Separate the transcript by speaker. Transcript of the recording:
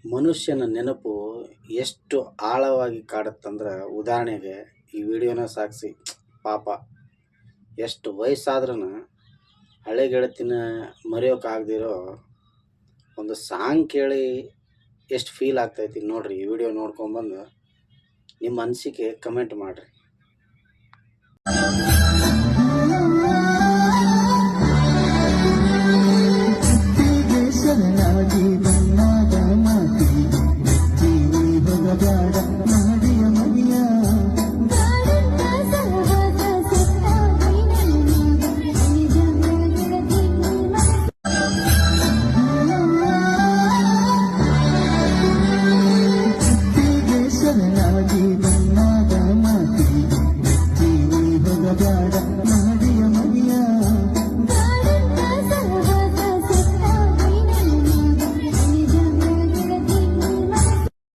Speaker 1: ಮನುಷ್ಯನ ನೆನಪು ಎಷ್ಟು ಆಳವಾಗಿ ಕಾಡುತ್ತಂದ್ರೆ ಉದಾಹರಣೆಗೆ ಈ ವಿಡಿಯೋನ ಸಾಕ್ಷಿ. ಪಾಪ ಎಷ್ಟು ವಯಸ್ಸಾದ್ರೂ ಹಳೆ ಗೆಳತಿನ ಮರೆಯೋಕ್ಕಾಗದಿರೋ ಒಂದು ಸಾಂಗ್ ಕೇಳಿ ಎಷ್ಟು ಫೀಲ್ ಆಗ್ತೈತಿ ನೋಡ್ರಿ. ಈ ವಿಡಿಯೋ ನೋಡ್ಕೊಂಬಂದು ನಿಮ್ಮ ಅನಿಸಿಕೆ ಕಮೆಂಟ್ ಮಾಡಿರಿ.
Speaker 2: ಶರಣಾಗಿ